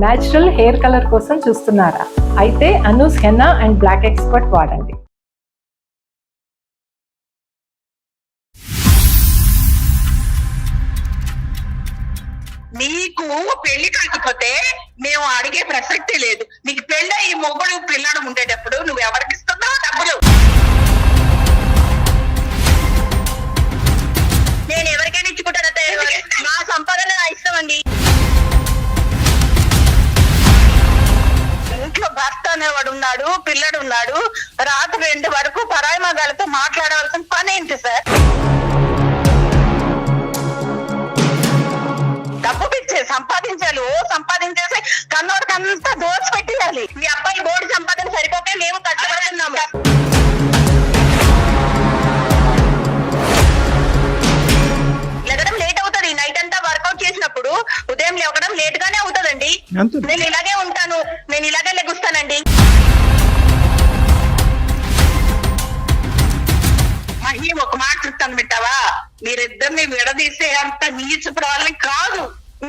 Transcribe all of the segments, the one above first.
Natural hair colour కోసం చూస్తున్నారా? అయితే Anoos henna and black expert వాడండి. నీకు పెళ్లి కాకపోతే మేము అడిగే ప్రసక్తే లేదు. నీకు పెళ్ళి ఈ మొగుడు పిల్లడు ఉండేటప్పుడు నువ్వు ఎవరికి ఇస్తున్నావు డబ్బులు? నేను ఎవరికైనా ఇచ్చుకుంటాను. నా సంపాదన నా ఇష్టం అండి. ఇంట్లో భర్త అనేవాడు ఉన్నాడు, పిల్లడు ఉన్నాడు. రాత్రి 2 వరకు పరాయి మగాళ్ళతో మాట్లాడవలసిన పని ఏంటి సార్? డబ్బు పిచ్చే సంపాదించాలి. సంపాదించేసి కన్నోడికి అంతా దోచి పెట్టేయాలి. మీ అబ్బాయి బోర్డు సంపాదన సరిపోకే మేము కష్టపడుతున్నాము. లెగడం లేట్ అవుతుంది. నైట్ అంతా వర్కౌట్ చేసినప్పుడు ఉదయం లేవడం లేట్ గానే అవుతుందండి. నేను ఇలాగే ఉంటాను, నేను ఇలాగే లెగుస్తానండి. మహి ఒక మాట చెప్తాను వింటావా? మీరిద్దరిని విడదీసే అంత నీచుపుడు వాళ్ళని కాదు.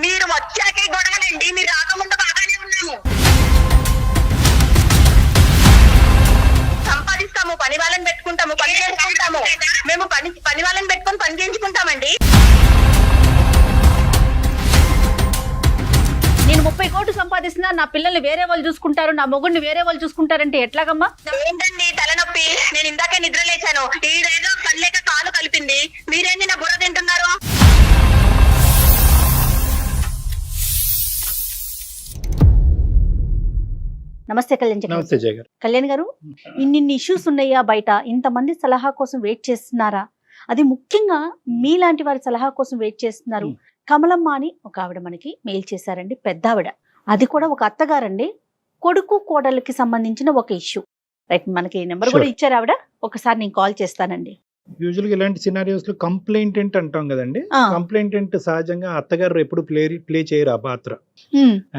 మీరు వచ్చాకే గొడవలండి. మీరు రాకముందు బాగానే ఉన్నాము. సంపాదిస్తాము, పని వాళ్ళని పెట్టుకుంటాము, పని చేసుకుంటాము. మేము పని వాళ్ళని పెట్టుకుని పని చేయించుకుంటామండి. నేను 30 కోట్లు సంపాదిస్తున్నా, నా పిల్లల్ని వేరే వాళ్ళు చూసుకుంటారు, నా మొగుడిని వేరే వాళ్ళు చూసుకుంటారంటే ఎట్లాగమ్మా? ఏంటండి తలనొప్పి? నేను ఇందాకే నిద్ర లేచాను. ఈడేదో కళ్ళేక కాలు కలిపింది. మీరేంది నా బుర్ర తింటున్నారు? నమస్తే కళ్యాణ్ నమస్తే జయ గారు. కళ్యాణ్ గారు, ఇన్ని ఇష్యూస్ ఉన్నాయా బయట? ఇంతమంది సలహా కోసం వెయిట్ చేస్తున్నారా? అది ముఖ్యంగా మీలాంటి వారి సలహా కోసం వెయిట్ చేస్తున్నారు. కమలమ్మ అని ఒక ఆవిడ మనకి మెయిల్ చేశారండి, పెద్ద ఆవిడ. అది కూడా ఒక అత్తగారండి. కొడుకు కోడళ్ళకి సంబంధించిన ఒక ఇష్యూ. రైట్, మనకి నెంబర్ కూడా ఇచ్చారు ఆవిడ. ఒకసారి నేను కాల్ చేస్తానండి. యూజువల్ గా ఇలాంటి సినారియోస్ లో కంప్లైంటెంట్ అంటాం కదండి. కంప్లైంటెంట్ సహజంగా అత్తగారు ఎప్పుడు ప్లే చేయరు ఆ పాత్ర.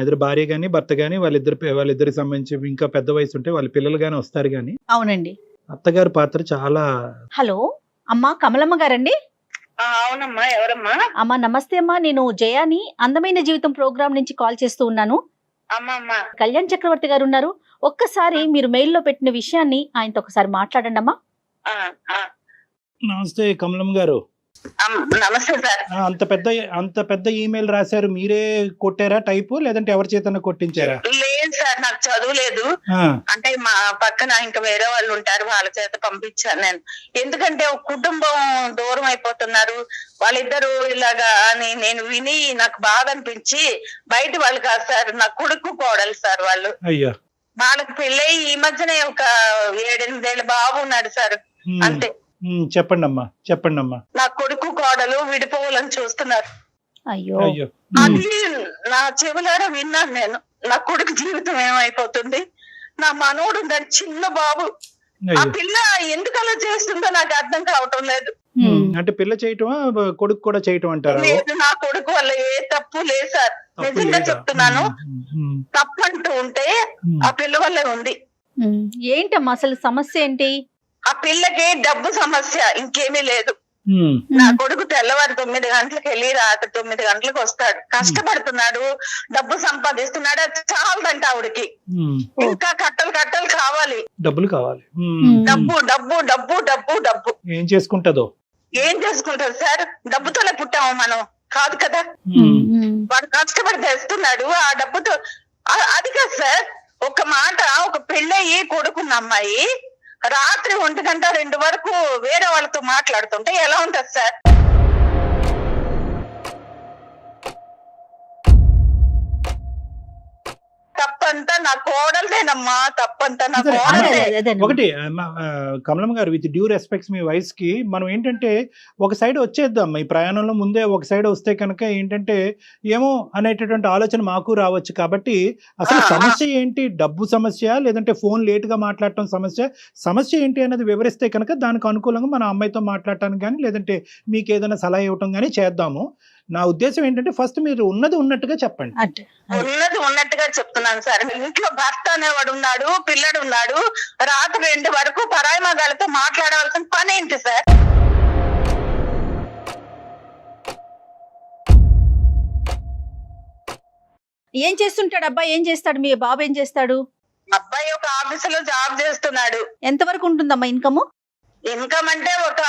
ఎదురు భార్య గాని భర్త గాని వాళ్ళిద్దరికి సంబంధించి ఇంకా పెద్ద వయసు ఉంటే వాళ్ళ పిల్లలు గాని వస్తారు గాని. అవునండి, అత్తగారి పాత్ర చాలా. హలో అమ్మా, కమలమ్మ గారండి? అవునమ్మా, ఎవరమ్మా? అమ్మా నమస్తే అమ్మా, నేను జయాని అందమైన జీవితం ప్రోగ్రామ్ నుంచి కాల్ చేస్తూ ఉన్నాను. కళ్యాణ్ చక్రవర్తి గారు ఉన్నారు. ఒక్కసారి మీరు మెయిల్లో పెట్టిన విషయాన్ని ఆయనతో ఒకసారి మాట్లాడండి అమ్మా. నమస్తే కమలమ్మ గారు. నమస్తే సార్. అంత పెద్ద ఈమెయిల్ రాశారు, మీరే కొట్టారా టైపు, లేదంటే ఎవరి చేతన కొట్టించారా? లేదు సార్, నాకు చదువు లేదు. అంటే మా పక్కన ఇంకా వేరే వాళ్ళు ఉంటారు, వాళ్ళ చేత పంపించాను నేను. ఎందుకంటే ఒక కుటుంబం దూరం అయిపోతున్నారు వాళ్ళిద్దరు ఇలాగా అని నేను విని నాకు బాధ అనిపించి, బయట వాళ్ళు కాదు సార్, నా కొడుకు కోడలు సార్ వాళ్ళు. అయ్యా, వాళ్ళకి పెళ్ళై ఈ మధ్యనే ఒక 7-8 ఏళ్ళ బాబు ఉన్నాడు సార్, అంతే. చెప్పండి అమ్మా. నా కొడుకు కోడలు విడిపోవాలని చూస్తున్నారు. అయ్యో, అది నా చెవులారా విన్నాను నేను. నా కొడుకు జీవితం ఏమైపోతుంది, నా మనోడు దాని చిన్న బాబు, ఆ పిల్ల ఎందుకు అలా చేస్తుందో నాకు అర్థం కావటం లేదు. అంటే పిల్ల చేయటమా కొడుకు కూడా చేయటం అంటారా? లేదు, నా కొడుకు వల్ల ఏ తప్పు లేదు సార్, నిజంగా చెప్తున్నాను. తప్పు అంటూ ఉంటే ఆ పిల్ల వల్లే ఉంది. ఏంటమ్మా అసలు సమస్య ఏంటి? ఆ పిల్లకి డబ్బు సమస్య, ఇంకేమీ లేదు. నా కొడుకు తెల్లవారు 9 గంటలకు వెళ్ళి రాత్రి 9 గంటలకు వస్తాడు, కష్టపడుతున్నాడు, డబ్బు సంపాదిస్తున్నాడు. అది చాలదంట ఆవిడకి, ఇంకా కట్టలు కావాలి, డబ్బులు కావాలి. డబ్బు డబ్బు డబ్బు డబ్బు డబ్బు. ఏం చేసుకుంటది సార్? డబ్బుతోనే పుట్టాము మనం, కాదు కదా. వాడు కష్టపడి తెస్తున్నాడు ఆ డబ్బుతో. అది కాదు సార్, ఒక మాట, ఒక పెళ్ళయి కొడుకున్న అమ్మాయి రాత్రి 1 గంట 2 వరకు వేరే వాళ్ళతో మాట్లాడుతుంటే ఎలా ఉంటది సార్? తప్పంతా నా కోడలదేనమ్మా, తప్పంతా నా కోడలదే. ఒకటి కమలమ్మ గారు, with due respects me wife కి, మనం ఏంటంటే ఒక సైడ్ వచ్చేద్దాం. ఈ ప్రయాణంలో ముందే ఒక సైడ్ వస్తే కనుక ఏంటంటే ఏమో అనేటటువంటి ఆలోచన మాకు రావచ్చు. కాబట్టి అసలు సమస్య ఏంటి? డబ్బు సమస్య, లేదంటే ఫోన్ లేట్ గా మాట్లాడటం సమస్య ఏంటి అనేది వివరిస్తే కనుక దానికి అనుకూలంగా మన అమ్మాయితో మాట్లాడటానికి కానీ, లేదంటే మీకు ఏదైనా సలహా ఇవ్వటం కానీ చేద్దాము. నా ఉద్దేశం ఏంటంటే ఫస్ట్ మీరు ఉన్నది ఉన్నట్టుగా చెప్పండి. ఉన్నది ఉన్నట్టుగా చెప్తున్నాను సార్. ఇంట్లో భర్త అనేవాడు ఉన్నాడు, పిల్లడు ఉన్నాడు. రాత్రి 2 వరకు పరాయి మగాళ్ళతో మాట్లాడవలసిన పని ఏంటి సార్? ఏం చేస్తుంటాడు అబ్బాయి? ఏం చేస్తాడు మీ బాబు? ఏం చేస్తాడు? అబ్బాయి ఒక ఆఫీసులో జాబ్ చేస్తున్నాడు. ఎంతవరకు ఉంటుందమ్మా ఇన్కమ్? ఇన్కమ్ అంటే ఒక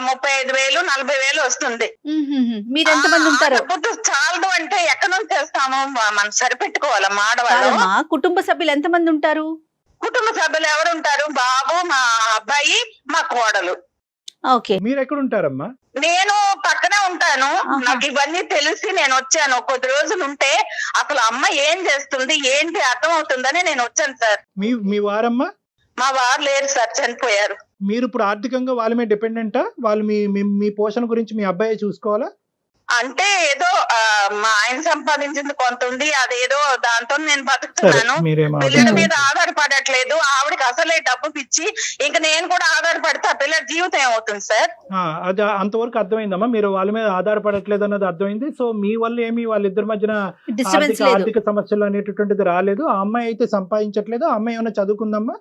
35,000 40,000 వస్తుంది. మీరు ఎంతమంది ఉంటారు? చాలదు అంటే ఎక్కడి నుంచి చేస్తాము, మనం సరిపెట్టుకోవాలమ్మా ఆడవాళ్ళు. కాదమ్మా, కుటుంబ సభ్యులు ఎంతమంది ఉంటారు? కుటుంబ సభ్యులు ఎవరు ఉంటారు? బాబు, మా అబ్బాయి, మా కోడలు. ఓకే. మీరు ఎక్కడ ఉంటారమ్మా? నేను పక్కనే ఉంటాను. ఆహా. నాకు ఇవన్నీ తెలిసి నేను వచ్చాను. కొద్ది రోజులు ఉంటే అసలు అమ్మ ఏం చేస్తుంది ఏంటి అర్థం అవుతుందని నేను వచ్చాను సార్. మీ వారమ్మా? మా వారు లేరు సార్, చనిపోయారు. మీరు ఇప్పుడు ఆర్థికంగా వాళ్ళ మీద డిపెండెంటా? వాళ్ళు మీ పోషణ గురించి మీ అబ్బాయి చూసుకోవాలా? అంటే ఏదో మా ఆయన సంపాదించింది కొంత ఉంది, అదేదో దాంతో నేను బతుకుతున్నాను. పిల్లల మీద ఆధారపడట్లేదు. ఆవిడకి అసలే డబ్బు పిచ్చి. ఇంకా నేను కూడా ఆధారపడితే ఆ పిల్లల జీవితం ఏమవుతుంది సార్? అది అంతవరకు అర్థమైందమ్మా. మీరు వాళ్ళ మీద ఆధారపడట్లేదు అన్నది అర్థమైంది. సో మీ వల్ల ఏమి వాళ్ళిద్దరి మధ్యన ఆర్థిక సమస్యలు అనేటటువంటిది రాలేదు. ఆ అమ్మాయి అయితే సంపాదించట్లేదు. ఆ అమ్మాయి ఏమైనా చదువుకుందమ్మా?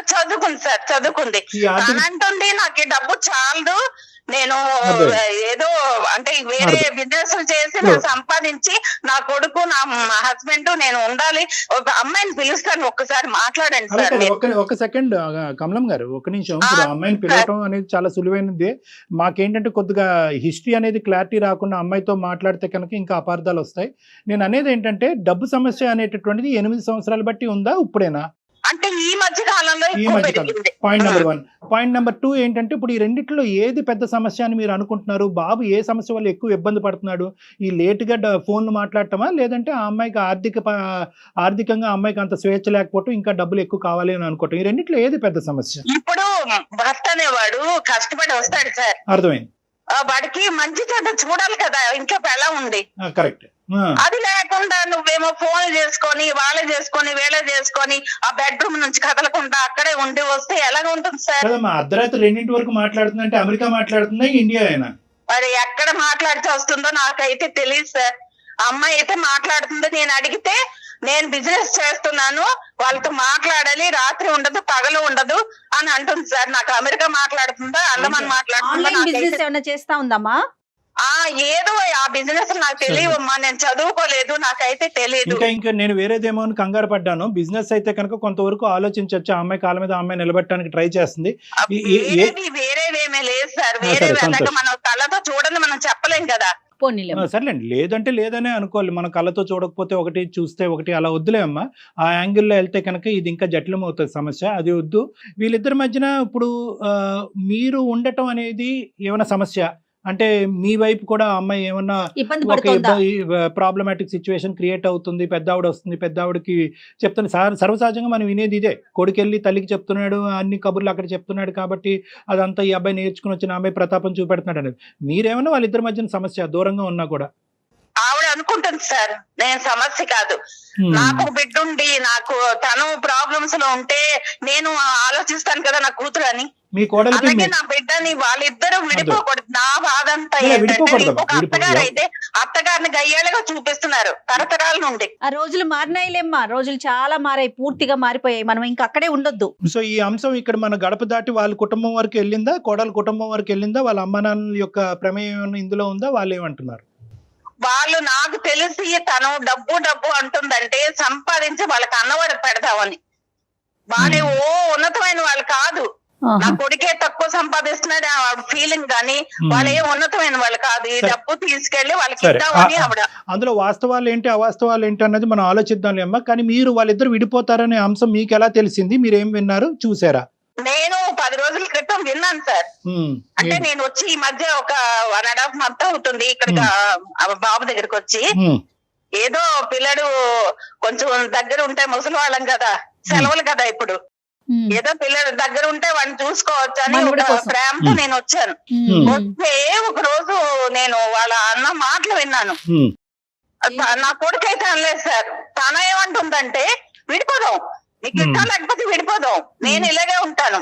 చదువుకుంది సార్, చదువుకుంది. అంటుంది నాకు ఈ డబ్బు చాలదు, నేను ఏదో అంటే వేరే బిజినెస్ చేసి నా సంపాదించి నా కొడుకు నా హస్బెండ్ నేను ఉండాలి. ఒక అమ్మాయిని పిలుస్తాను, ఒక్కసారి మాట్లాడండి సార్. ఒక సెకండ్ కమలం గారు, ఒక నిమిషం. ఇప్పుడు అమ్మాయిని పిలవటం అనేది చాలా సులువైనది. మాకేంటంటే కొద్దిగా హిస్టరీ అనేది క్లారిటీ రాకుండా అమ్మాయితో మాట్లాడితే కనుక ఇంకా అపార్థాలు వస్తాయి. నేను అనేది ఏంటంటే డబ్బు సమస్య అనేటటువంటిది 8 సంవత్సరాలు బట్టి ఉందా, ఇప్పుడేనా? అంటే ఈ మధ్య కాలంలో పాయింట్ నెంబర్ 1. పాయింట్ నెంబర్ 2 ఏంటంటే ఇప్పుడు ఈ రెండిట్లో ఏది పెద్ద సమస్య అని మీరు అనుకుంటున్నారు? బాబు ఏ సమస్య వల్ల ఎక్కువ ఇబ్బంది పడుతున్నాడు? ఈ లేటుగా ఫోన్లు మాట్లాడటమా, లేదంటే ఆ అమ్మాయికి ఆర్థికంగా అమ్మాయికి అంత స్వేచ్ఛ లేకపోవటం, ఇంకా డబ్బులు ఎక్కువ కావాలి అని అనుకోవటం? ఈ రెండిట్లో ఏది పెద్ద సమస్య? ఇప్పుడు భర్త అనేవాడు కష్టపడి వస్తాడు సార్, అర్థమైంది. వాడికి మంచి చెడ్డ చూడాలి కదా, ఇంకా ఎలా ఉంది. కరెక్ట్. అది లేకుండా నువ్వేమో ఫోన్ చేసుకొని వాళ్ళే చేసుకొని వీళ్ళే చేసుకొని ఆ బెడ్రూమ్ నుంచి కదలకుండా అక్కడే ఉండి వస్తే ఎలాగ ఉంటుంది సార్? అర్ధరాత్రి 2 వరకు మాట్లాడుతుందంటే అమెరికా మాట్లాడుతుందా, ఇండియా అయినా? మరి ఎక్కడ మాట్లాడితే వస్తుందో నాకైతే తెలియదు సార్. అమ్మాయి అయితే మాట్లాడుతుందో, నేను అడిగితే నేను బిజినెస్ చేస్తున్నాను, వాళ్ళతో మాట్లాడాలి, రాత్రి ఉండదు పగలు ఉండదు అని అంటుంది సార్. నాకు అమెరికా మాట్లాడుతుందా, అండమాన్ మాట్లాడుతుందా చేస్తా ఉందమ్మా? ఏదో ఆ బిజినెస్ నాకు తెలియవమ్మా, నేను చదువుకోలేదు, నాకైతే తెలియదు. ఇంకా నేను వేరేదేమో అని కంగారు పడ్డాను. బిజినెస్ అయితే కనుక కొంతవరకు ఆలోచించవచ్చు. ఆ అమ్మాయి కాళ్ళ మీద అమ్మాయి నిలబెట్టడానికి ట్రై చేస్తుంది. వేరేవేమీ లేదు సార్. వేరే మనం కళ్ళతో చూడని మనం చెప్పలేం కదా. సర్లేండి, లేదంటే లేదనే అనుకోవాలి. మన కళ్ళతో చూడకపోతే ఒకటి, చూస్తే ఒకటి, అలా వద్దులే అమ్మా. ఆ యాంగిల్లో వెళ్తే కనుక ఇది ఇంకా జటిలం అవుతుంది సమస్య. అది వద్దు. వీళ్ళిద్దరి మధ్యన ఇప్పుడు మీరు ఉండటం అనేది ఏమైనా సమస్య అంటే మీ వైపు కూడా అమ్మాయి ఏమన్నా ప్రాబ్లమాటిక్ సిచ్యువేషన్ క్రియేట్ అవుతుంది? పెద్దావిడ వస్తుంది, పెద్దావిడకి చెప్తుంది. సర్వసహజంగా మనం వినేది ఇదే, కొడుకెళ్ళి తల్లికి చెప్తున్నాడు, అన్ని కబుర్లు అక్కడ చెప్తున్నాడు కాబట్టి అదంతా ఈ అబ్బాయి నేర్చుకుని వచ్చిన అమ్మాయి ప్రతాపం చూపెడుతున్నాడు అనేది. మీరేమన్నా వాళ్ళిద్దరి మధ్యన సమస్య దూరంగా ఉన్నా కూడా? ఆవిడ అనుకుంటుంది సార్ నేను సమస్య కాదు, నాకు బిడ్డ ఉండి నాకు తను ప్రాబ్లమ్స్ లో ఉంటే నేను ఆలోచిస్తాను కదా నా కూతురు అని. మీ కోడలికి నా బిడ్డని వాళ్ళిద్దరూ విడిపోకూడదు. నా బాధ అంతా ఏంటంటే ఇంకొక అత్తగారు అయితే అత్తగారిని గయ్యాలుగా చూపిస్తున్నారు తరతరాల నుండి. ఆ రోజులు మారినాయిలేమ్మా, రోజులు చాలా మారాయి, పూర్తిగా మారిపోయాయి. మనం ఇంకా అక్కడే ఉండొద్దు. సో ఈ అంశం ఇక్కడ మన గడప దాటి వాళ్ళ కుటుంబం వరకు వెళ్ళిందా, కోడల కుటుంబం వరకు వెళ్ళిందా, వాళ్ళ అమ్మ నాన్నల యొక్క ప్రమేయం ఇందులో ఉందా? వాళ్ళు ఏమంటున్నారు? వాళ్ళు నాకు తెలిసి తను డబ్బు డబ్బు అంటుందంటే సంపాదించి వాళ్ళకి అన్నవాడు పెడతామని. వాళ్ళే ఉన్నతమైన వాళ్ళు కాదు, నా కొడుకే తక్కువ సంపాదిస్తున్నాడు ఫీలింగ్ కానీ వాళ్ళు ఏ ఉన్నతమైన వాళ్ళు కాదు. ఈ డబ్బు తీసుకెళ్లి వాళ్ళకి ఇద్దామని ఆవిడ. అందులో వాస్తవాలు ఏంటి అవాస్తవాలు ఏంటి అన్నది మనం ఆలోచిద్దాం అమ్మా. కానీ మీరు వాళ్ళిద్దరు విడిపోతారనే అంశం మీకు ఎలా తెలిసింది? మీరేం విన్నారు, చూసారా? నేను 10 రోజుల క్రితం విన్నాను సార్. అంటే నేను వచ్చి ఈ మధ్య ఒక 1.5 month అవుతుంది ఇక్కడికి బాబు దగ్గరికి వచ్చి. ఏదో పిల్లడు కొంచెం దగ్గర ఉంటే ముసలి వాళ్ళం కదా, సెలవులు కదా ఇప్పుడు, ఏదో పిల్లడు దగ్గర ఉంటే వాడిని చూసుకోవచ్చు అని ఒక ప్రేమతో నేను వచ్చాను. వస్తే ఒక రోజు నేను వాళ్ళ అన్న మాటలు విన్నాను. నా కొడుకు అయితే అనలేదు సార్. తన ఏమంటుందంటే విడిపోదాం, నీకు ఇష్టం లేకపోతే విడిపోదాం, నేను ఇలాగే ఉంటాను.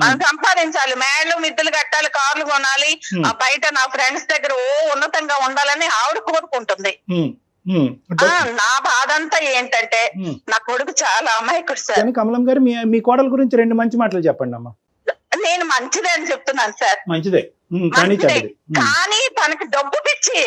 మనం సంపాదించాలి, మేడలు మిద్దెలు కట్టాలి, కార్లు కొనాలి, ఆ బయట నా ఫ్రెండ్స్ దగ్గర ఉన్నతంగా ఉండాలని ఆవిడ కోరుకుంటుంది. నా బాధ అంతా ఏంటంటే నా కొడుకు చాలా అమాయకుడు సార్. కమలం గారు మీ కోడల గురించి 2 మంచి మాటలు చెప్పండి అమ్మా. నేను మంచిదే అని చెప్తున్నాను సార్. మంచిదే కానీ మంచిదే. చెడ్డది. కానీ తనకి డబ్బు పిచ్చి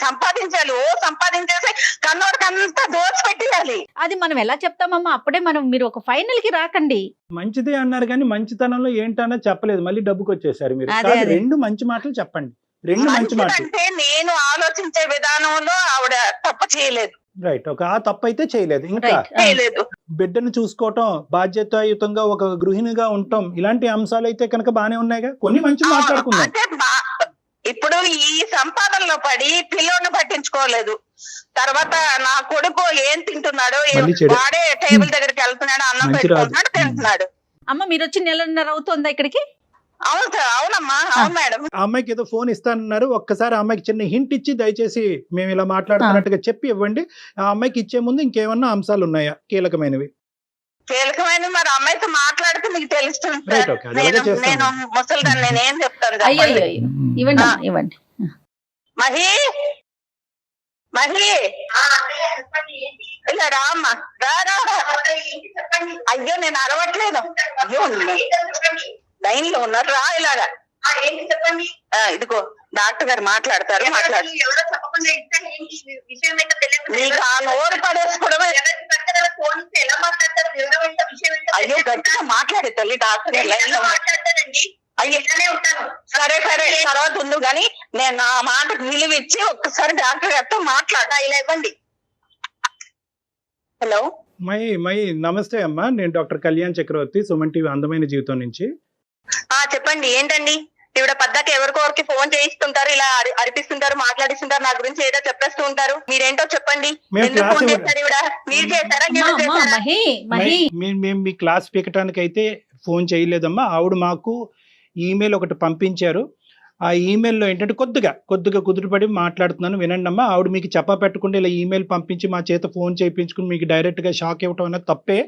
సంపాదించాలి. సంపాదించేసి కన్నోడికంతా దోచి పెట్టేయాలి. అది మనం ఎలా చెప్తామమ్మా? అప్పుడే మీరు ఒక ఫైనల్ కి రాకండి. మంచిదే అన్నారు కానీ మంచితనంలో ఏంటన్నా చెప్పలేదు, మళ్ళీ డబ్బుకి వచ్చేసారు మీరు. అదే, కాదు, అదే. 2 మంచి మాటలు చెప్పండి, 2 మంచి మాటలు. మంచిదంటే నేను ఆలోచించే విధానంలో ఆవిడ తప్పు చేయలేదు. రైట్, ఒక ఆ తప్పు అయితే చేయలేదు. ఇంకా Right. చేయలేదు. బిడ్డను చూసుకోవటం, బాధ్యతాయుతంగా ఒక గృహిణిగా ఉండటం, ఇలాంటి అంశాలు అయితే కనుక బానే ఉన్నాయిగా. కొన్ని మంచి మాట్లాడుకుందాం. అంటే ఇప్పుడు ఈ సంపాదనలో పడి పిల్లోడిని పట్టించుకోలేదు. తర్వాత నా కొడుకు ఏం తింటున్నాడో మళ్ళీ చెడు. వాడే టేబుల్ దగ్గరికి వెళ్తున్నాడు, అన్నం మంచి పెట్టుకుంటున్నాడు, తింటున్నాడు. అమ్మ మీరు వచ్చి 1.5 నెలలు అవుతుందా ఇక్కడికి? అవును సార్, అవునమ్మా, అవును మేడం. ఆ అమ్మాయికి ఏదో ఫోన్ ఇస్తానన్నారు, ఒక్కసారి ఆ అమ్మాయికి చిన్న హింట్ ఇచ్చి దయచేసి మేము ఇలా మాట్లాడుతున్నట్టుగా చెప్పి ఇవ్వండి. ఆ అమ్మాయికి ఇచ్చే ముందు ఇంకేమన్నా అంశాలు ఉన్నాయా కీలకమైనవి? కీలకమైన మరి అమ్మాయితో మాట్లాడితే మీకు తెలుస్తుంది Right, సార్. okay. అది అలాగే చేస్తాను. నేను ముసలిదాన్ని, నేనేం చెప్తాను అయ్యో చెప్పండి. ఇవ్వండి అమ్మా, ఇవ్వండి. మహి ఇలా రా అమ్మా, రా. అయ్యో నేను అరవట్లేదు. అయ్యో లైన్ లో ఉన్నారు, రా ఇలాగా. ఇదిగో డాక్టర్ గారు మాట్లాడతారు, మాట్లాడు. నీకు ఆ నోరు పడేసుకోవడమే. అయ్యో గట్టిగా మాట్లాడే తల్లి, డాక్టర్ గారు లైన్ లో అయ్యో సరే తర్వాత ఉండు గాని నేను ఆ మాటకు విలువ ఇచ్చి ఒక్కసారి డాక్టర్ గారితో మాట్లాడా. ఇలా ఇవ్వండి. హలో మై నమస్తే అమ్మా, నేను డాక్టర్ కళ్యాణ్ చక్రవర్తి, సుమన్ టీవీ అందమైన జీవితం నుంచి. చెప్పండి ఏంటండి? ఈవిడ పద్దాక ఎవరికొరికి ఫోన్ చేయిస్తుంటారు, ఇలా అరిపిస్తుంటారు, మాట్లాడిస్తుంటారు, నా గురించి ఏదో చెప్పేస్తూ ఉంటారు. మీరేంటో చెప్పండి. మేము ఎందుకు క్లాస్ ఫోన్ చేస్తారు ఈవిడ? మీరు చేశారా? అమ్మా, ఈవిడ అమ్మా, చేశారా? మహి మేము మీ క్లాస్ పీకటానికి అయితే ఫోన్ చేయలేదమ్మా. ఆవిడ మాకు ఈమెయిల్ ఒకటి పంపించారు. ఆ ఈమెయిల్లో ఏంటంటే కొద్దిగా కుదురుపడి మాట్లాడుతున్నాను వినండి అమ్మా. ఆవిడ మీకు చెప్పపెట్టకుండా ఇలా ఈమెయిల్ పంపించి మా చేత ఫోన్ చేయించుకుని మీకు డైరెక్ట్గా షాక్ ఇవ్వటం అనేది తప్పే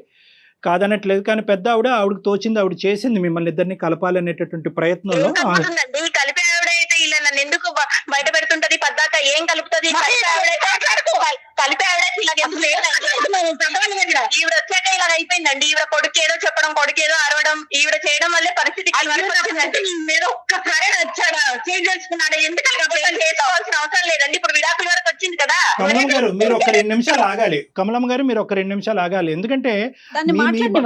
కాదనట్లేదు. కానీ పెద్ద ఆవిడకి తోచింది ఆవిడ చేసింది, మిమ్మల్ని ఇద్దరిని కలపాలనేటటువంటి ప్రయత్నంలో. ఏం కలుపుతుందండి? కలిపే ఆవిడైతే ఇలా నన్ను ఎందుకు బయట పెడుతుంటది? పద్దాక ఏం కలుపుతుంది? కలిపే ఆవిడైతే ఈవిడ వచ్చాక ఇలా అయిపోయిందండి. ఈవిడ కొడుకు ఏదో చెప్పడం, కొడుకు ఏదో అరవడం, ఈవిడ చేయడం వల్లే పరిస్థితి మీద ఒక్కసారి వచ్చాడా చేంజ్ చేసుకున్నాడు. ఎందుకంటే చేసుకోవాల్సిన అవసరం లేదండి. ఇప్పుడు విడాకుల వరకు వచ్చింది కదా. కమలం గారు మీరు ఒక 2 నిమిషాలు ఆగాలి. కమలం గారు మీరు ఒక 2 నిమిషాలు ఆగాలి. ఎందుకంటే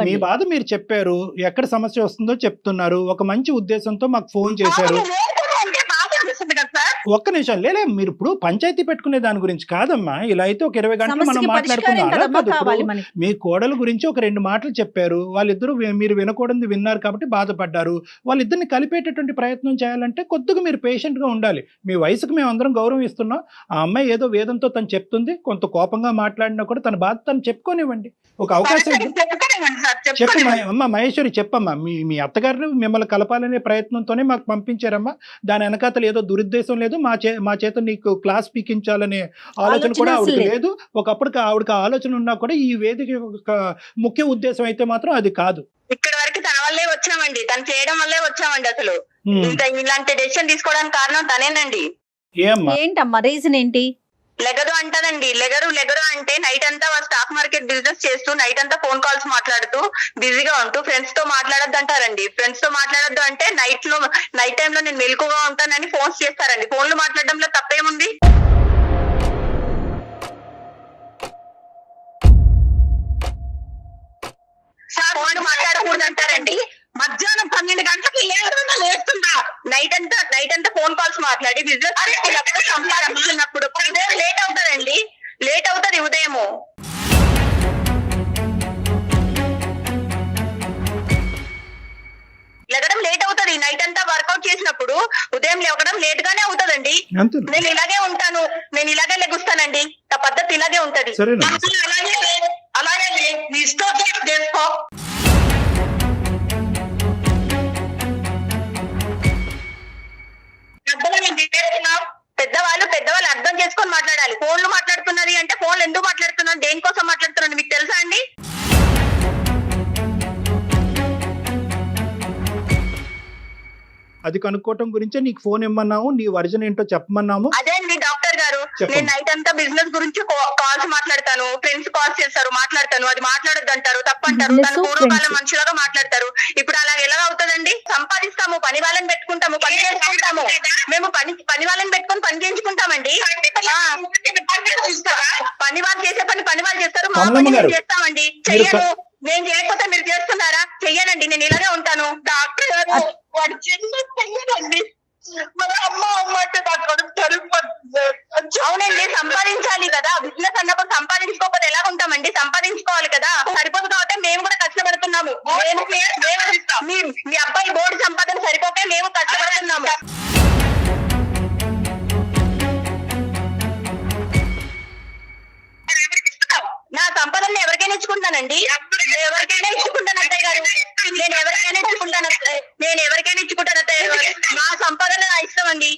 మీ బాధ మీరు చెప్పారు, ఎక్కడ సమస్య వస్తుందో చెప్తున్నారు, ఒక మంచి ఉద్దేశంతో మాకు ఫోన్ చేశారు. ఒక్క నిమిషం లేలే, మీరు ఇప్పుడు పంచాయతీ పెట్టుకునే దాని గురించి కాదమ్మా. ఇలా అయితే ఒక 20 గంటలు మనం మాట్లాడుకున్నాం. మీ కోడల గురించి ఒక 2 మాటలు చెప్పారు, వాళ్ళిద్దరూ మీరు వినకూడదు విన్నారు కాబట్టి బాధపడ్డారు. వాళ్ళిద్దరిని కలిపేటటువంటి ప్రయత్నం చేయాలంటే కొద్దిగా మీరు పేషెంట్ గా ఉండాలి. మీ వయసుకు మేము అందరం గౌరవం ఇస్తున్నాం. ఆ అమ్మాయి ఏదో వేదంతో తను చెప్తుంది, కొంత కోపంగా మాట్లాడినా కూడా తన బాధ తను చెప్పుకోనివ్వండి, ఒక అవకాశం. చెప్పమ్మా అమ్మ మహేశ్వరి, చెప్పమ్మా. మీ అత్తగారిని మిమ్మల్ని కలపాలనే ప్రయత్నంతోనే మాకు పంపించారమ్మా. దాని వెనకాతలు ఏదో దురుద్దేశం లేదు, మా చేత నీకు క్లాస్ పీకించాలనే ఆలోచన కూడా ఆవిడకి లేదు. ఒకప్పుడు ఆవిడకి ఆలోచన ఉన్నా కూడా ఈ వేదిక ఒక ముఖ్య ఉద్దేశం అయితే మాత్రం అది కాదు. ఇక్కడ వరకు తన వల్లే వచ్చామండి, తను చేయడం వల్లే వచ్చామండి. అసలు ఇలాంటి డెసిషన్ తీసుకోవడానికి కారణం తనేనండి. ఏంటమ్మా రీజన్ ఏంటి? లెగరు అంటానండి. లెగరు అంటే నైట్ అంతా స్టాక్ మార్కెట్ బిజినెస్ చేస్తూ నైట్ అంతా ఫోన్ కాల్స్ మాట్లాడుతూ బిజీగా ఉంటూ ఫ్రెండ్స్ తో మాట్లాడొద్దు అంటారండి. ఫ్రెండ్స్ తో మాట్లాడొద్దు అంటే నైట్ టైమ్ లో నేను మెలకుగా ఉంటానని ఫోన్స్ చేస్తారండి. ఫోన్లు మాట్లాడడంలో తప్పేముంది? ఫోన్లు మాట్లాడకూడదు అంటారండి. మధ్యాహ్నం 12 గంటలకి లేస్తుందా? నైట్ అంతా ఫోన్ కాల్స్ మాట్లాడి బిజినెస్ సంపాదించినప్పుడు ఉదయం లేట్ అవుతారండి. లేట్ అవుతుంది ఉదయము. లెగడం లేట్ అవుతుంది. నైట్ అంతా వర్కౌట్ చేసినప్పుడు ఉదయం లేవడం లేట్ గానే అవుతుందండి. నేను ఇలాగే ఉంటాను, నేను ఇలాగే లెగుస్తానండి. నా పద్ధతి ఇలాగే ఉంటది. అలాగే నీ ఇష్టం చేసుకో. పెద్దవాళ్ళు అర్థం చేసుకొని మాట్లాడాలి. ఫోన్లు మాట్లాడుతున్నది అంటే ఫోన్లు ఎందుకు మాట్లాడుతున్నారు, దేనికోసం మాట్లాడుతున్నారు మీకు తెలుసా అండి? అది కనుక్కోవటం గురించే నీకు ఫోన్ ఇమ్మన్నాము, నీ వర్జన్ ఏంటో చెప్పమన్నాము. అదే అండి డాక్టర్ గారు, చెప్పండి. నేను నైట్ అంతా బిజినెస్ గురించి కాల్స్ మాట్లాడతాను, ఫ్రెండ్స్ కాల్స్ చేస్తారు, మాట్లాడతాను, అది మాట్లాడద్దు అంటారు, తప్పంటారు, Business, తను పూర్వకాలం friends. మనుషులుగా మాట్లాడతారు. ఇప్పుడు అలా ఎలా అవుతుందండి? సంపాదిస్తాము, పని వాళ్ళని పెట్టుకుంటాము, పని చేసుకుంటాము, మేము పని వాళ్ళని పెట్టుకొని పని చేయించుకుంటామండి. పని వాళ్ళు చేసే పని వాళ్ళు చేస్తారు, మా కమలమ్మ పని గారు, మేము చేస్తామండి. మీరు చెయ్యను, నేను చేయకపోతే మీరు చేస్తున్నారా? చెయ్యనండి, నేను ఇలాగే ఉంటాను. డాక్టర్ గారు వాడు చెయ్యనండి. మన అమ్మ అంటే నాకు కడుపు సరిపోతుంది. అవునండి, సంపాదించాలి కదా. బిజినెస్ అన్నప్పుడు సంపాదించుకోకపోతే ఎలా ఉంటామండి? సంపాదించుకోవాలి కదా. సరిపోదు కాబట్టి మేము కూడా కష్టపడుతున్నాము. మీ అబ్బాయి బోర్డు సంపాదన సరిపోకే మేము కష్టపడుతున్నాము. నా సంపదను ఎవరికైనా ఇచ్చుకుంటానండి, ఎవరికైనా ఇచ్చుకుంటాను అత్తయ్య గారు. నేను ఎవరికైనా ఇచ్చుకుంటాను అత్తయ్య గారు. నా సంపాదన నా ఇష్టం అండి.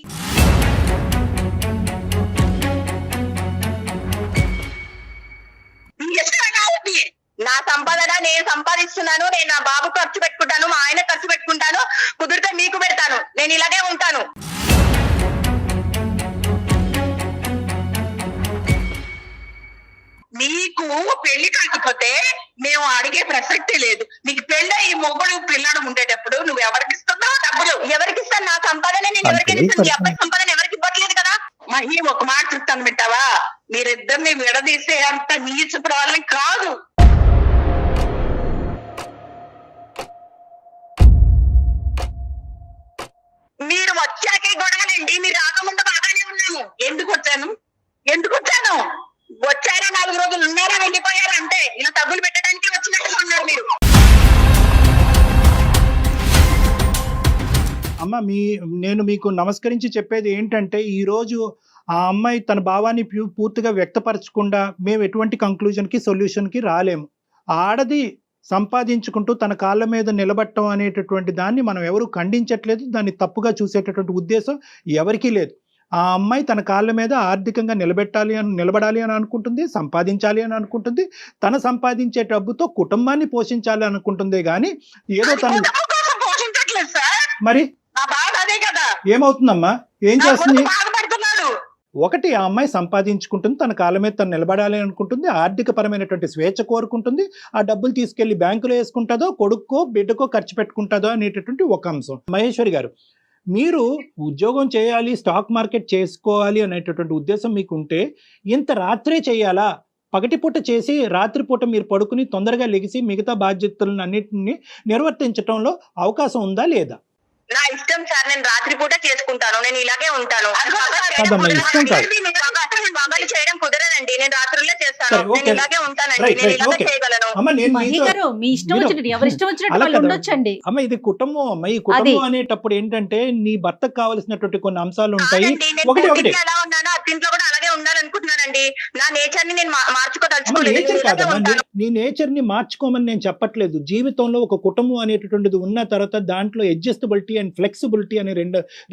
నా సంపాదన నేను సంపాదిస్తున్నాను, నేను నా బాబు ఖర్చు పెట్టుకుంటాను, మా ఆయన ఖర్చు పెట్టుకుంటాను, కుదిరితే మీకు పెడతాను. నేను ఇలాగే ఉంటాను. మీకు పెళ్లి కాకపోతే మేము అడిగే ప్రసక్తి లేదు. నీకు పెళ్ళి ఈ మొగుడు పిల్లడు ఉండేటప్పుడు నువ్వు ఎవరికి ఇస్తున్నావు డబ్బులు? ఎవరికి ఇస్తాను? నా సంపాదన నేను ఎవరికైనా ఇస్తాను. ఈ అబ్బాయి సంపాదన ఎవరికి ఇవ్వట్లేదు కదా. మహి ఒక మాట చెప్తాను వింటావా? మీరిద్దరిని విడదీసే అంత నీచపు వాళ్ళని కాదు. మీరు వచ్చాకే గొడవలండి, మీరు రాకముందు బాగానే ఉన్నాము. ఎందుకు వచ్చాను? వచ్చారా 4 రోజులు ఉన్నారా, వెళ్ళిపోయారా అంటే ఇలా తగ్గులు పెట్టడానికి వచ్చినట్టుగా ఉన్నారు మీరు. అమ్మ నేను మీకు నమస్కరించి చెప్పేది ఏంటంటే, ఈరోజు ఆ అమ్మాయి తన భావాన్ని పూర్తిగా వ్యక్తపరచకుండా మేము ఎటువంటి కంక్లూజన్కి సొల్యూషన్కి రాలేము. ఆడది సంపాదించుకుంటూ తన కాళ్ళ మీద నిలబడటం అనేటటువంటి దాన్ని మనం ఎవరు ఖండించట్లేదు, దాన్ని తప్పుగా చూసేటటువంటి ఉద్దేశం ఎవరికీ లేదు. ఆ అమ్మాయి తన కాళ్ళ మీద ఆర్థికంగా నిలబడాలి అని అనుకుంటుంది, సంపాదించాలి అని అనుకుంటుంది, తన సంపాదించే డబ్బుతో కుటుంబాన్ని పోషించాలి అనుకుంటుంది. కానీ ఏదో తను పోషించట్లేదు సార్. మరి నా బాధ అదే కదా. ఏమవుతుందమ్మా? ఏం చేస్తుంది? బాధపడుతున్నాడు. ఒకటి, ఆ అమ్మాయి సంపాదించుకుంటుంది, తన కాళ్ళ మీద తను నిలబడాలి అనుకుంటుంది, ఆర్థిక పరమైనటువంటి స్వేచ్ఛ కోరుకుంటుంది. ఆ డబ్బులు తీసుకెళ్లి బ్యాంకులో వేసుకుంటుందో, కొడుక్కో బిడ్డకో ఖర్చు పెట్టుకుంటుందో అనేటటువంటి ఒక అంశం. మహేశ్వరి గారు, మీరు ఉద్యోగం చేయాలి, స్టాక్ మార్కెట్ చేసుకోవాలి అనేటటువంటి ఉద్దేశం మీకుంటే ఇంత రాత్రే చేయాలా? పగటిపూట చేసి రాత్రిపూట మీరు పడుకుని తొందరగా లెగిసి మిగతా బాధ్యతలను అన్నింటినీ నిర్వర్తించడంలో అవకాశం ఉందా లేదా? నా ఇష్టం సార్, నేను రాత్రిపూట చేసుకుంటాను, నేను ఇలాగే ఉంటాను. కాదమ్మా, ఇష్టం కాదు. పగలు చేయడం కుదరదండి, నేను రాత్రులే చేస్తాను, సరే, ఓకే. నేను ఇలాగే ఉంటానండి, రైట్, నేను రైట్, ఇలాగే ఓకే. చేయగలను. అమ్మ, నేను మహి మీతో- గారు, మీ ఇష్టం మీరు- వచ్చినట్టు ఎవరి ఇష్టం వచ్చినట్టు అలా వాళ్ళు కదా. ఉండొచ్చండి. అమ్మ, ఇది కుటుంబం అమ్మ. ఈ కుటుంబం అనేటప్పుడు ఏంటంటే నీ భర్తకు కావలసినటువంటి కొన్ని అంశాలు ఉంటాయి. కాదండి, నేను ఒకటి పుట్టింట్లో ఎలా ఉన్నానో అత్తింట్లో కూడా అలాగే ఉండాలనుకుంటున్నానండి. నా నేచర్ ని నేను అమ్మ, మార్చుకోదలుచుకోలేదు, నేచర్ నేను ఇలాగే కాదమ్మా. ఉంటాను. నీ నేచర్ ని మార్చుకోమని నేను చెప్పట్లేదు. జీవితంలో ఒక కుటుంబం అనేటటువంటిది ఉన్న తర్వాత దాంట్లో అడ్జస్టబిలిటీ అండ్ ఫ్లెక్సిబిలిటీ అనే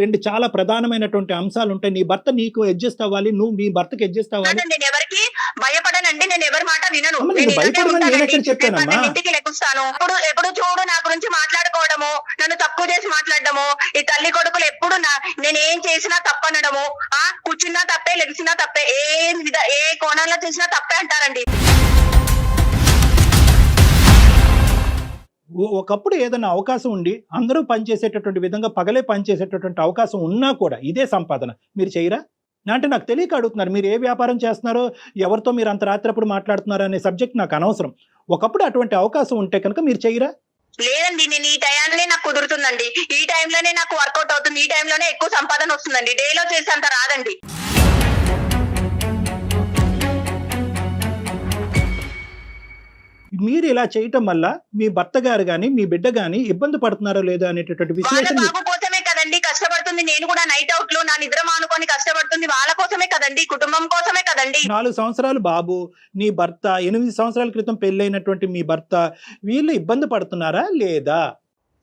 రెండు చాలా ప్రధానమైనటువంటి అంశాలు ఉంటాయి. నీ భర్త నీకు అడ్జస్ట్ అవ్వాలి, నువ్వు నీ భర్తకి అడ్జస్ట్ అవ్వాలి. నేను ఎవరికి భయపడనండి, నేను ఎవరి మాట వినను. అమ్మ, నేను నేను ఇలాగే భయపడమని నేను ఉంటానండి. ఎక్కడ చెప్పానమ్మా? నేను ఇంటికి లెక్కుస్తాను. ఎప్పుడు చూడు నా గురించి మాట్లాడుకోవడము, నన్ను తక్కువ చేసి మాట్లాడడము, ఈ తల్లి కొడుకులు ఎప్పుడు నేను ఏం చేసినా తప్పనడము, కూర్చున్నా తప్పే, లెగిసినా తప్పే, ఏ కోణంలో చూసినా తప్పే అంటారండి. ఒకప్పుడు ఏదైనా అవకాశం ఉండి అందరూ పనిచేసేటటువంటి విధంగా పగలే పనిచేసేటటువంటి అవకాశం ఉన్నా కూడా ఇదే సంపాదన మీరు చేయరా? అంటే నాకు తెలియక అడుగుతున్నారు. మీరు ఏ వ్యాపారం చేస్తున్నారో, ఎవరితో మీరు అంత రాత్రప్పుడు మాట్లాడుతున్నారో అనే సబ్జెక్ట్ నాకు అనవసరం. ఒకప్పుడు అటువంటి అవకాశం ఉంటే కనుక మీరు చేయరా? లేదండి, నేను ఈ టైంలోనే నాకు కుదురుతుందండి, ఈ టైంలోనే నాకు వర్కౌట్ అవుతుంది, ఈ టైంలోనే ఎక్కువ సంపాదన వస్తుందండి, డేలో చేసేంత రాదండి. మీరు ఇలా చేయటం వల్ల మీ భర్త గారు కానీ మీ బిడ్డ కానీ ఇబ్బంది పడుతున్నారో లేదో అనేటటువంటి వాళ్ళ విశ్లేషణ. బాబు కోసమే కదండి కష్టపడుతుంది, నేను కూడా నైట్ అవుట్ లో నా నిద్ర మానుకొని కష్టపడుతుంది, వాళ్ళ కోసమే కదండి, కుటుంబం కోసమే కదండి. 4 సంవత్సరాలు బాబు, నీ భర్త 8 సంవత్సరాల క్రితం పెళ్ళైనటువంటి మీ భర్త, వీళ్ళు ఇబ్బంది పడుతున్నారా లేదా?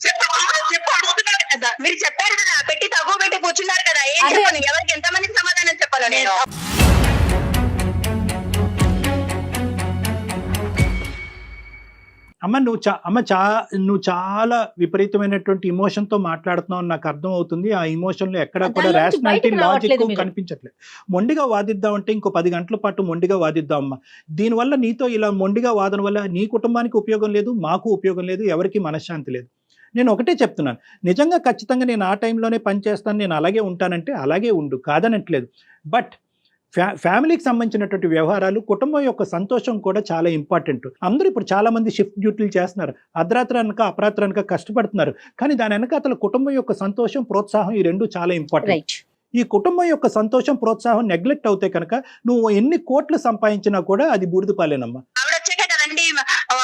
చెప్పు అడుగుతున్నారు కదా, మీరు చెప్పారు కదా, పెట్టి తగ్గు పెట్టి కూర్చున్నారు కదా, ఏం అదే. చెప్పను, ఎవరికి ఎంతమందికి సమాధానం చెప్పాలో నేను. అమ్మ, అమ్మ నువ్వు చాలా విపరీతమైనటువంటి ఇమోషన్ తో మాట్లాడుతున్నావు, నాకు అర్థం అవుతుంది. ఆ ఇమోషన్ లో ఎక్కడ కూడా దానిలోంచి రేషనాలిటీ బయటకు లాజిక్ రావట్లేదు మీరు. కనిపించట్లేదు. మొండిగా వాదిద్దాం అంటే ఇంకో 10 గంటల పాటు మొండిగా వాదిద్దాం అమ్మా. దీనివల్ల నీతో ఇలా మొండిగా వాదన వల్ల నీ కుటుంబానికి ఉపయోగం లేదు, మాకు ఉపయోగం లేదు, ఎవరికి మనశ్శాంతి లేదు. నేను ఒకటే చెప్తున్నాను, నిజంగా ఖచ్చితంగా నేను ఆ టైంలోనే పనిచేస్తాను, నేను అలాగే ఉంటానంటే అలాగే ఉండు, కాదనట్లేదు. బట్ ఫ్యామిలీకి సంబంధించినటువంటి వ్యవహారాలు, కుటుంబం యొక్క సంతోషం కూడా చాలా ఇంపార్టెంట్. అందరూ ఇప్పుడు చాలా మంది షిఫ్ట్ డ్యూటీలు చేస్తున్నారు, అర్ధరాత్రి అనక అపరాత్రి అనక కష్టపడుతున్నారు. కానీ దాని వెనక అతను కుటుంబం యొక్క సంతోషం, ప్రోత్సాహం ఈ రెండు చాలా ఇంపార్టెంట్. రైట్. ఈ కుటుంబం యొక్క సంతోషం, ప్రోత్సాహం నెగ్లెక్ట్ అవుతే కనుక నువ్వు ఎన్ని కోట్లు సంపాదించినా కూడా అది బూడిదపాలేనమ్మా. ఆవిడ వచ్చాక కదండి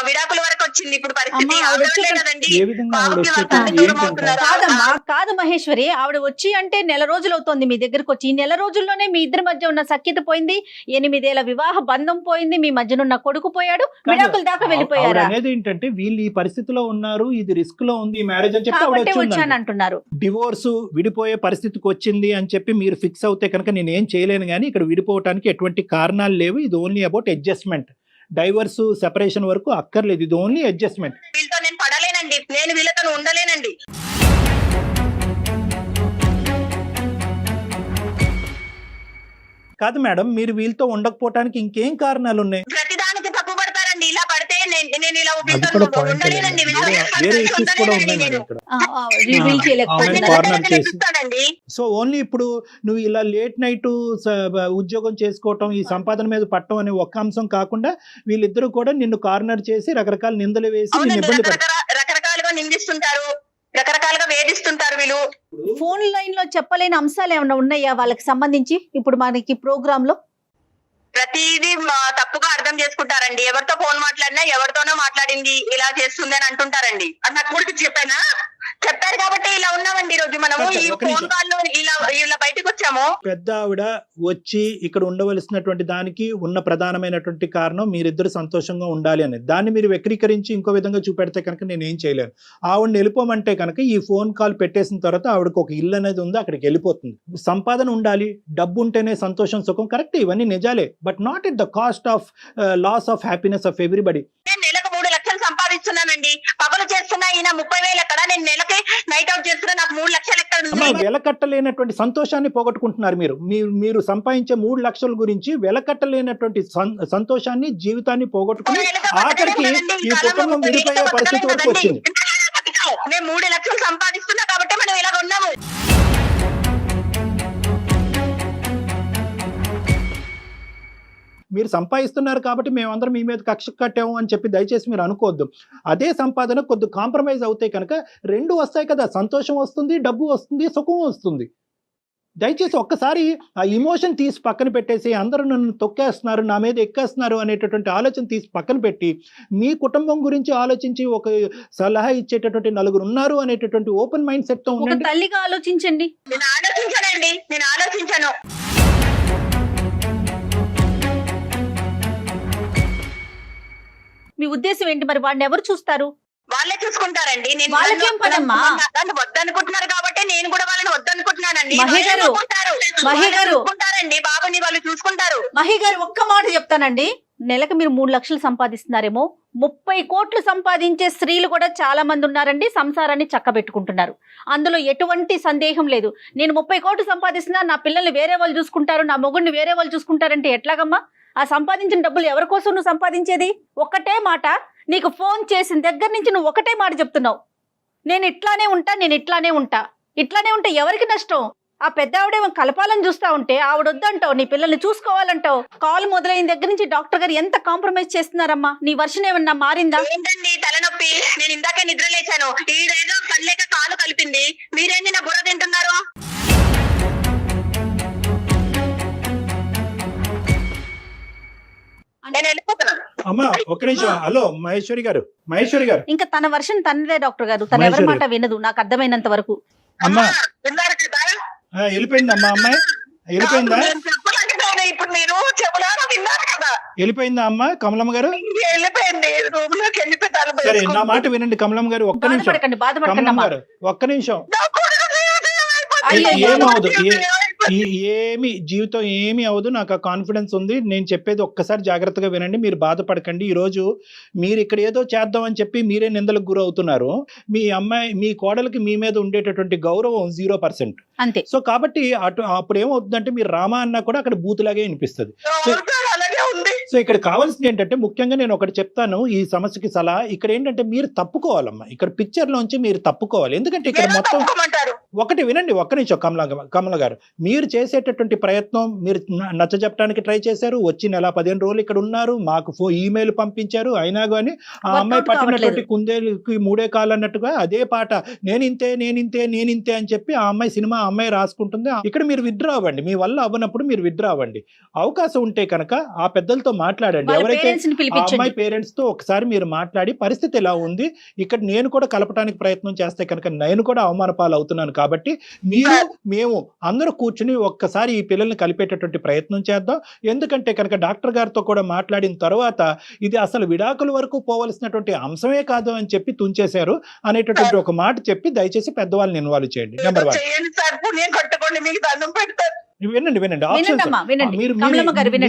విడాకుల వరకు వచ్చింది ఇప్పుడు పరిస్థితి. అమ్మా, ఆవిడ ఆవిడ వచ్చాక వల్లే కదండి ఏ విధంగా ఆవిడ బాబుకి వచ్చాక భర్తకి దూరం ఏంటంటే అవుతున్నారు. కాదమ్మా, కాదు మహేశ్వరి, ఆవిడ వచ్చి అంటే నెల రోజులు అవుతోంది మీ దగ్గరకు వచ్చి. ఈ నెల రోజుల్లోనే మీ ఇద్దరి మధ్య ఉన్న సఖ్యత పోయింది, 8 ఏళ్ల వివాహ బంధం పోయింది, మీ మధ్యనున్న కొడుకు పోయాడు, విడాకుల దాకా వెళ్ళిపోయారా? అనేది ఏంటంటే వీళ్ళు ఈ పరిస్థితిలో ఉన్నారు, ఇది రిస్క్ లో ఉంది ఈ మ్యారేజ్ అని చెప్పి ఆవిడ కాబట్టి వచ్చి వచ్చాను అంటున్నారు. డివోర్స్ విడిపోయే పరిస్థితికి వచ్చింది అని చెప్పి మీరు ఫిక్స్ అవుతే కనుక నేను ఏం చేయలేను. కానీ ఇక్కడ విడిపోవటానికి ఎటువంటి కారణాలు లేవు. ఇది only about adjustment. Divorce separation వరకు అక్కర్లేదు, ఇది ఓన్లీ అడ్జస్ట్మెంట్. వీళ్ళతో నేను పడలేనండి, నేను వీళ్ళతో ఉండలేనండి. కాదు మేడం, మీరు వీళ్ళతో ఉండకపోవటానికి ఇంకేం కారణాలు ఉన్నాయి? ప్రతిదానికి తప్పు పడతారండి. ఇలా పడితే నేను ఇలా అది కూడా పాయింట్. ఉండలేనండి. వేరే ఇష్యూస్ కూడా ఉన్నాయి మేడం ఇక్కడ. రివీల్ చేయలేకపోతున్నారు. కార్నర్ చేసి. చూస్తానండి. సో ఓన్లీ ఇప్పుడు నువ్వు ఇలా లేట్ నైట్ ఉద్యోగం చేసుకోవటం, ఈ సంపాదన మీద పట్టడం అనే ఒక్క అంశం కాకుండా వీళ్ళిద్దరూ కూడా నిన్ను కార్నర్ చేసి రకరకాల నిందలు వేసి నిన్ను అవునండి, ఇబ్బంది పడతారు. రకరకాలుగా నిందిస్తుంటారు, రకరకాలుగా వేధిస్తుంటారు వీళ్ళు. ఫోన్ లైన్ లో చెప్పలేని అంశాలు ఏమైనా ఉన్నాయా వాళ్ళకి సంబంధించి ఇప్పుడు మనకి ప్రోగ్రామ్ లో? ప్రతిదీ తప్పుగా అర్థం చేసుకుంటారండి. ఎవరితో ఫోన్ మాట్లాడినా ఎవరితోనో మాట్లాడింది, ఇలా చేస్తుంది అని అంటుంటారండి. అది నాకు కూడా చెప్పారు కాబట్టి ఇలా ఉన్నామండి. ఈ రోజు మనము ఈ ఫోన్ కాల్ లో ఇలా బయటకు వచ్చాము. పెద్ద ఆవిడ వచ్చి ఇక్కడ ఉండవలసినటువంటి దానికి ఉన్న ప్రధానమైనటువంటి కారణం మీరిద్దరు సంతోషంగా ఉండాలి అనేది. దాన్ని మీరు వక్రీకరించి ఇంకో విధంగా చూపెడితే కనుక నేను ఏం చేయలేను. ఆవిడని వెళ్ళిపోమంటే కనుక ఈ ఫోన్ కాల్ పెట్టేసిన తర్వాత ఆవిడకు ఒక ఇల్లు అనేది ఉంది, అక్కడికి వెళ్ళిపోతుంది. సంపాదన ఉండాలి, డబ్బు ఉంటేనే సంతోషం, సుఖం, కరెక్ట్, ఇవన్నీ నిజాలే. But not at the cost of loss of happiness of everybody. నేను నెలకు 3 లక్షలు సంపాదిస్తున్నానండి. పగలు చేస్తున్నా ఈయన 30,000 ఎక్కడ, నేను నెలకి నైట్ అవుట్ చేస్తున్నా నాకు 3 లక్షలు ఎక్కడ? వెలకట్టలేనటువంటి సంతోషాన్ని పోగొట్టుకుంటున్నారు మీరు సంపాదించే 3 లక్షల గురించి వెలకట్టలేనటువంటి సంతోషాన్ని, జీవితాన్ని పోగొట్టుకుని ఆఖరికి ఈ కుటుంబం విడిపోయే పరిస్థితి వరకు వచ్చింది. మేము 3 లక్షలు సంపాదిస్తున్నా కాబట్టి మనం ఇలా ఉన్నాము. మీరు సంపాదిస్తున్నారు కాబట్టి మేమందరం మీ మీద కక్ష కట్టాము అని చెప్పి దయచేసి మీరు అనుకోవద్దు. అదే సంపాదన కొద్ది కాంప్రమైజ్ అవుతే కనుక 2 వస్తాయి కదా, సంతోషం వస్తుంది, డబ్బు వస్తుంది, సుఖం వస్తుంది. దయచేసి ఒక్కసారి ఆ ఇమోషన్ తీసి పక్కన పెట్టేసి అందరూ నన్ను తొక్కేస్తున్నారు, నా మీద ఎక్కేస్తున్నారు అనేటటువంటి ఆలోచన తీసి పక్కన పెట్టి మీ కుటుంబం గురించి ఆలోచించి ఒక సలహా ఇచ్చేటటువంటి 4 ఉన్నారు అనేటటువంటి ఓపెన్ మైండ్ సెట్ తో ఒక ఉండండి. తల్లిగా ఆలోచించండి. నేను ఆలోచించాను. మీ ఉద్దేశం ఏంటి? మరి వాడిని ఎవరు చూస్తారు? వాళ్ళే చూసుకుంటారండి. నేను వాళ్ళకేం పనమ్మా? నన్ను వద్దనుకుంటున్నారు కాబట్టి నేను కూడా వాళ్ళని వద్దనుకుంటున్నానండి. మహి గారు, చూసుకుంటారండి, బాబుని వాళ్ళు చూసుకుంటారు. మహి గారు, ఒక్క మాట చెప్తానండి. నెలకు మీరు 3 లక్షలు సంపాదిస్తున్నారేమో, 30 కోట్లు సంపాదించే స్త్రీలు కూడా చాలా మంది ఉన్నారండి. సంసారాన్ని చక్కబెట్టుకుంటున్నారు, అందులో ఎటువంటి సందేహం లేదు. నేను 30 కోట్లు సంపాదిస్తున్నా, నా పిల్లల్ని వేరే వాళ్ళు చూసుకుంటారు, నా మొగుడిని వేరే వాళ్ళు చూసుకుంటారంటే ఎట్లాగమ్మా? ఆ సంపాదించిన డబ్బులు ఎవరి కోసం నువ్వు సంపాదించేది? ఒక్కటే మాట, నీకు ఫోన్ చేసిన దగ్గర నుంచి నువ్వు ఒకటే మాట చెప్తున్నావు, నేను ఇట్లానే ఉంటా. ఇట్లానే ఉంటే ఎవరికి నష్టం? ఆ పెద్ద ఆవిడేమో కలపాలని చూస్తా ఉంటే ఆవిడ వద్దంటావు, నీ పిల్లల్ని చూసుకోవాలంటావు. కాల్ మొదలైన దగ్గర నుంచి డాక్టర్ గారు ఎంత కాంప్రమైజ్ చేస్తున్నారమ్మా? నీ వర్షన్ ఏమన్నా మారిందా? ఏంటండి తలనొప్పి? నేను ఇందాకే నిద్ర లేచాను, ఈడేదో కళ్ళేక కాలు కలిపింది, మీరేంది నా బుర్ర తింటున్నారు? నేను వెళ్ళిపోతున్నాను. అమ్మా ఒక్క నిమిషం. హలో మహేశ్వరి గారు. ఇంకా తన వర్షన్ తనదే డాక్టర్ గారు, తన ఎవరి మాట వినదు నాకు అర్థమైనంత వరకు. అమ్మా విన్నారు కదా? వెళ్ళిపోయిందమ్మా, అమ్మాయి వెళ్ళిపోయిందా? నేను చెప్పలేకపోయినా ఇప్పుడు మీరు చెవులారా విన్నారు కదా? వెళ్ళిపోయిందా అమ్మా కమలమ్మ గారు? వెళ్ళిపోయింది, రూమ్ లోకి వెళ్ళిపోయి సరే నా మాట వినండి కమలమ్మ గారు, ఒక్క నిమిషం. బాధపడకండి కమలమ్మ అమ్మా. గారు ఒక్క నిమిషం. అయ్యో, ఏమవదు, ఏమి జీవితం ఏమి అవ్వదు, నాకు ఆ కాన్ఫిడెన్స్ ఉంది. నేను చెప్పేది ఒక్కసారి జాగ్రత్తగా వినండి, మీరు బాధపడకండి. ఈరోజు మీరు ఇక్కడ ఏదో చేద్దామని చెప్పి మీరే నిందలకు గురవుతున్నారు. మీ అమ్మాయి, మీ కోడలికి మీ మీద ఉండేటటువంటి గౌరవం 0%. అంతే. సో కాబట్టి అప్పుడు ఏమవుతుందంటే మీరు రామా అన్నా కూడా అక్కడ బూతులాగే వినిపిస్తుంది. అలాగే ఉంది. సో ఇక్కడ కావాల్సింది ఏంటంటే, ముఖ్యంగా నేను ఒకటి చెప్తాను ఈ సమస్యకి సలహా. ఇక్కడ ఏంటంటే మీరు తప్పుకోవాలమ్మా, ఇక్కడ పిక్చర్ లోంచి మీరు తప్పుకోవాలి. ఎందుకంటే ఇక్కడ మొత్తం ఒకటి వినండి, ఒక్క నిమిషం కమల గారు, మీరు చేసేటటువంటి ప్రయత్నం, మీరు నచ్చజెప్పడానికి ట్రై చేశారు, వచ్చి నెల 15 రోజులు ఇక్కడ ఉన్నారు, మాకు ఈమెయిల్ పంపించారు, అయినా కానీ ఆ అమ్మాయి పట్టినటువంటి కుందేలుకి 3 కాళ్ళు అన్నట్టుగా అదే పాట, నేనింతే అని చెప్పి ఆ అమ్మాయి సినిమా ఆ అమ్మాయి రాసుకుంటుంది. ఇక్కడ మీరు విత్డ్రా అవ్వండి, మీ వల్ల అవ్వనప్పుడు మీరు విత్డ్రా అవ్వండి. అవకాశం ఉంటే కనుక ఆ పెద్దలతో మాట్లాడండి, ఎవరైతే ఆ అమ్మాయి పేరెంట్స్ తో ఒకసారి మీరు మాట్లాడి పరిస్థితి ఎలా ఉంది, ఇక్కడ నేను కూడా కలపడానికి ప్రయత్నం చేస్తే కనుక నేను కూడా అవమాన పాలు అవుతున్నాను కాబట్టి మేము అందరూ కూర్చుని ఒక్కసారి ఈ పిల్లల్ని కలిపేటటువంటి ప్రయత్నం చేద్దాం. ఎందుకంటే కనుక డాక్టర్ గారితో కూడా మాట్లాడిన తర్వాత ఇది అసలు విడాకుల వరకు పోవలసినటువంటి అంశమే కాదు అని చెప్పి తుంచేశారు అనేటటువంటి ఒక మాట చెప్పి దయచేసి పెద్దవాళ్ళని ఇన్వాల్వ్ చేయండి. నెంబర్ 1. వినండి ఆప్షన్స్.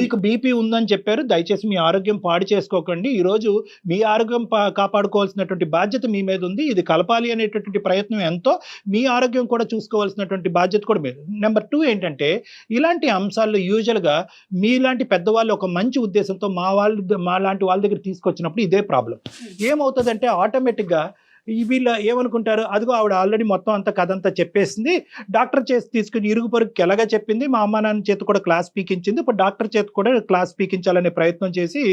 మీకు బీపీ ఉందని చెప్పారు, దయచేసి మీ ఆరోగ్యం పాడు చేసుకోకండి. ఈ రోజు మీ ఆరోగ్యం కాపాడుకోవాల్సినటువంటి బాధ్యత మీ మీద ఉంది. ఇది కలపాలి అనేటటువంటి ప్రయత్నం ఎంతో, మీ ఆరోగ్యం కూడా చూసుకోవాల్సినటువంటి బాధ్యత కూడా మీద. నెంబర్ 2 ఏంటంటే, ఇలాంటి అంశాల్లో యూజువల్ గా మీలాంటి పెద్దవాళ్ళు ఒక మంచి ఉద్దేశంతో మా లాంటి వాళ్ళ దగ్గర తీసుకొచ్చినప్పుడు ఇదే ప్రాబ్లం ఏమవుతుందంటే, ఆటోమేటిక్ గా వీళ్ళు ఏమనుకుంటారు, అదిగో ఆవిడ ఆల్రెడీ మొత్తం అంతా కథ అంతా చెప్పేసింది, డాక్టర్ చేసి తీసుకుని ఇరుగు పొరుగుకి ఎలాగా చెప్పింది, మా అమ్మ నాన్న చేతి కూడా క్లాస్ పీకించింది, ఇప్పుడు డాక్టర్ చేతి కూడా క్లాస్ పీకించాలనే ప్రయత్నం చేసి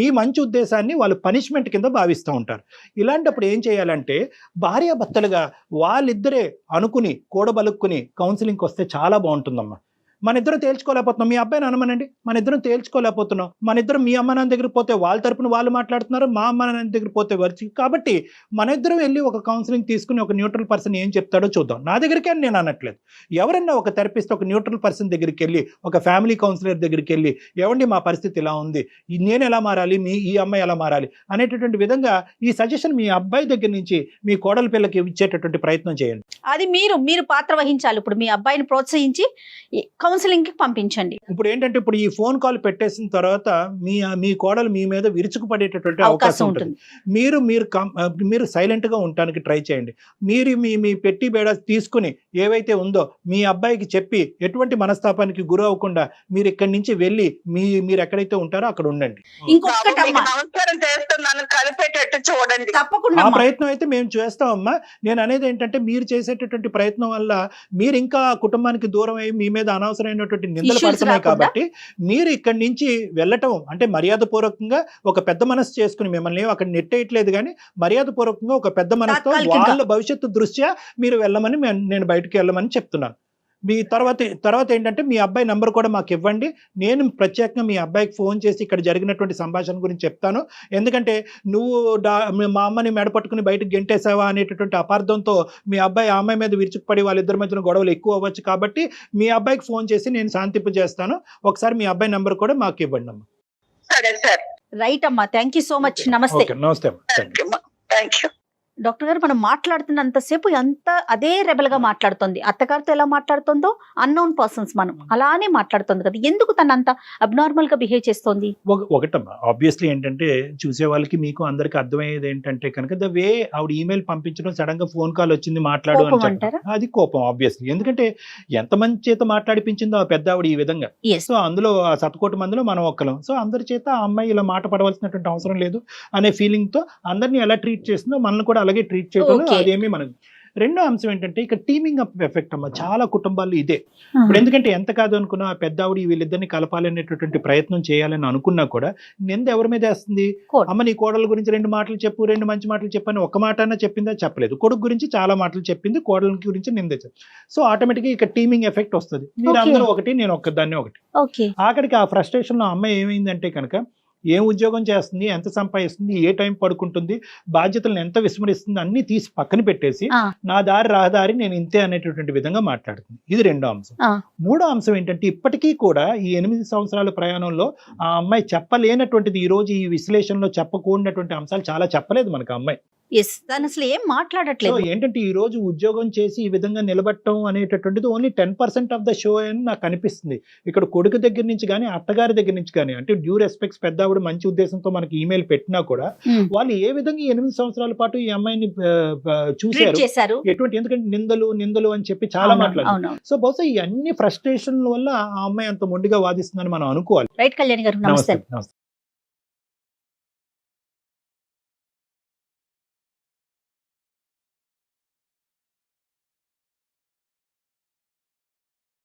మీ మంచి ఉద్దేశాన్ని వాళ్ళు పనిష్మెంట్ కింద భావిస్తూ ఉంటారు. ఇలాంటప్పుడు ఏం చేయాలంటే, భార్యాభర్తలుగా వాళ్ళిద్దరే అనుకుని కూడబలుక్కుని కౌన్సిలింగ్కి వస్తే చాలా బాగుంటుందమ్మా. మన ఇద్దరం తేల్చుకోలేకపోతున్నాం, మీ అబ్బాయిని అనమనండి, మన ఇద్దరం తేల్చుకోలేకపోతున్నాం, మన ఇద్దరం మీ అమ్మ నాన్న దగ్గర పోతే వాళ్ళ తరపున వాళ్ళు మాట్లాడుతున్నారు, మా అమ్మ నాన్న దగ్గర పోతే వచ్చి, కాబట్టి మన ఇద్దరం వెళ్ళి ఒక కౌన్సిలింగ్ తీసుకుని ఒక న్యూట్రల్ పర్సన్ ఏం చెప్తాడో చూద్దాం. నా దగ్గరికి అని నేను అనట్లేదు, ఎవరన్నా ఒక థెరపిస్ట్ ఒక న్యూట్రల్ పర్సన్ దగ్గరికి వెళ్ళి, ఒక ఫ్యామిలీ కౌన్సిలర్ దగ్గరికి వెళ్ళి, ఏమండి మా పరిస్థితి ఇలా ఉంది, నేను ఎలా మారాలి, ఈ అమ్మాయి ఎలా మారాలి అనేటటువంటి విధంగా ఈ సజెషన్ మీ అబ్బాయి దగ్గర నుంచి మీ కోడల పిల్లకి ఇచ్చేటటువంటి ప్రయత్నం చేయండి. అది మీరు పాత్ర వహించాలి. ఇప్పుడు మీ అబ్బాయిని ప్రోత్సహించి కౌన్సిలింగ్ కి పంపించండి. ఇప్పుడు ఏంటంటే, ఇప్పుడు ఈ ఫోన్ కాల్ పెట్టేసిన తర్వాత మీ కోడలు మీ మీద విరుచుకుపడేటటువంటి అవకాశం ఉంటుంది. మీరు సైలెంట్ గా ఉండడానికి ట్రై చేయండి. మీరు మీ పెట్టి బేడ తీసుకుని ఏవైతే ఉందో మీ అబ్బాయికి చెప్పి ఎటువంటి మనస్తాపానికి గురి అవ్వకుండా మీరు ఇక్కడి నుంచి వెళ్ళి మీరు ఎక్కడైతే ఉంటారో అక్కడ ఉండండి. తప్పకుండా ఆ ప్రయత్నం అయితే మేము చేస్తామమ్మా. నేను అనేది ఏంటంటే, మీరు చేసేటటువంటి ప్రయత్నం వల్ల మీరు ఇంకా కుటుంబానికి దూరం అయ్యి మీ మీద అనవసరమైనటువంటి నిందలు పడుతున్నాయి. కాబట్టి మీరు ఇక్కడి నుంచి వెళ్ళటం అంటే మర్యాద పూర్వకంగా ఒక పెద్ద మనసు చేసుకుని, మిమ్మల్ని అక్కడ నెట్టేయట్లేదు కానీ మర్యాద పూర్వకంగా ఒక పెద్ద మనసుతో వాళ్ళ భవిష్యత్తు దృష్ట్యా మీరు వెళ్ళమని నేను బయటకు వెళ్ళమని చెప్తున్నాను. మీ తర్వాత ఏంటంటే, మీ అబ్బాయి నంబర్ కూడా మాకు ఇవ్వండి. నేను ప్రత్యేకంగా మీ అబ్బాయికి ఫోన్ చేసి ఇక్కడ జరిగినటువంటి సంభాషణ గురించి చెప్తాను. ఎందుకంటే నువ్వు మా అమ్మని మెడపట్టుకుని బయటకు గెంటేసావా అనేటటువంటి అపార్థంతో మీ అబ్బాయి ఆ అమ్మాయి మీద విరుచుకుపడి వాళ్ళిద్దరి మధ్యన గొడవలు ఎక్కువ అవ్వచ్చు. కాబట్టి మీ అబ్బాయికి ఫోన్ చేసి నేను శాంతింపు చేస్తాను. ఒకసారి మీ అబ్బాయి నంబర్ కూడా మాకు ఇవ్వండి అమ్మా. రైట్ అమ్మా, థ్యాంక్ యూ సో మచ్. నమస్తే. నమస్తే. డాక్టర్ గారు, మనం మాట్లాడుతున్నంతసేపు అదే రెబల్ గా మాట్లాడుతుంది. అత్తగారితో ఎలా మాట్లాడుతుందో అన్నోన్ పర్సన్స్ మనం అలానే మాట్లాడుతుంది కదా, ఎందుకు తను అంత అబ్నార్మల్ గా బిహేవ్ చేస్తోంది? ఒకటమ్మా, ఆబ్వియస్లీ ఏంటంటే చూసే వాళ్ళకి మీకు అందరికి అర్థమయ్యేది ఏంటంటే కనుక, ద వే ఆవిడ ఈమెయిల్ పంపించడం, సడన్ గా ఫోన్ కాల్ వచ్చింది మాట్లాడు అని, అది కోపం ఆబ్వియస్లీ. ఎందుకంటే ఎంతమంది చేత మాట్లాడిపించిందో ఆ పెద్ద ఆవిడ ఈ విధంగా. సో అందులో ఆ 100 మందిలో మనం ఒక్కలం. సో అందరి చేత ఆ అమ్మాయి ఇలా మాట పడవలసినటువంటి అవసరం లేదు అనే ఫీలింగ్ తో అందరినీ ఎలా ట్రీట్ చేస్తుందో మనల్ని కూడా అలాగే ట్రీట్ చేయడం, అదేమి మనకు. రెండో అంశం ఏంటంటే, ఇక్కడ టీమింగ్ అప్ ఎఫెక్ట్ అమ్మ, చాలా కుటుంబాల్లో ఇదే. ఇప్పుడు ఎందుకంటే ఎంత కాదు అనుకున్నా పెద్ద ఆవిడ వీళ్ళిద్దరిని కలపాలి అనేటటువంటి ప్రయత్నం చేయాలని అనుకున్నా కూడా నింద ఎవరి మీద వేస్తుంది? అమ్మ నీ కోడల గురించి 2 మాటలు చెప్పు, 2 మంచి మాటలు చెప్పని ఒక మాట అన్నా చెప్పిందా? చెప్పలేదు. కొడుకు గురించి చాలా మాటలు చెప్పింది, కోడల గురించి నింద. సో ఆటోమేటిక్గా ఇక్కడ టీమింగ్ ఎఫెక్ట్ వస్తుంది. మీరు అందరూ ఒకటి, నేను ఒక్కదాన్ని ఒకటి. ఆఖరికి ఆ ఫ్రస్ట్రేషన్ లో అమ్మాయి ఏమైందంటే కనుక, ఏం ఉద్యోగం చేస్తుంది, ఎంత సంపాదిస్తుంది, ఏ టైం పడుకుంటుంది, బాధ్యతలను ఎంత విస్మరిస్తుంది అన్ని తీసి పక్కన పెట్టేసి నా దారి రహదారి నేను ఇంతే అనేటటువంటి విధంగా మాట్లాడుతుంది. ఇది రెండో అంశం. మూడో అంశం ఏంటంటే, ఇప్పటికీ కూడా ఈ 8 సంవత్సరాల ప్రయాణంలో ఆ అమ్మాయి చెప్పలేనటువంటిది, ఈ రోజు ఈ విశ్లేషణలో చెప్పకూడనటువంటి అంశాలు చాలా చెప్పలేదు మనకు అమ్మాయి. ఎస్ తను అసలు ఏం సో మాట్లాడట్లేదు. ఏంటంటే ఈ రోజు ఉద్యోగం చేసి ఈ విధంగా నిలబడటం అనేటటువంటిది ఓన్లీ 10% ఆఫ్ ద షో అని నాకు అనిపిస్తుంది. ఇక్కడ కొడుకు దగ్గర నుంచి కానీ అత్తగారి దగ్గర నుంచి కానీ, అంటే డ్యూ రెస్పెక్ట్స్ పెద్ద ఆవిడ మంచి ఉద్దేశంతో మనకి ఈమెయిల్ పెట్టినా కూడా Hmm. వాళ్ళు ఏ విధంగా 8 సంవత్సరాల పాటు ఈ అమ్మాయిని ట్రీట్ చూశారు, చేశారు. ఎటువంటి, ఎందుకంటే నిందలు అని చెప్పి చాలా మాట్లాడారు. అవును. సో బహుశా ఈ అన్ని ఫ్రస్ట్రేషన్ వల్ల ఆ అమ్మాయి అంత మొండిగా వాదిస్తుందని మనం అనుకోవాలి. రైట్ కళ్యాణి గారు, నమస్తే. నమస్తే.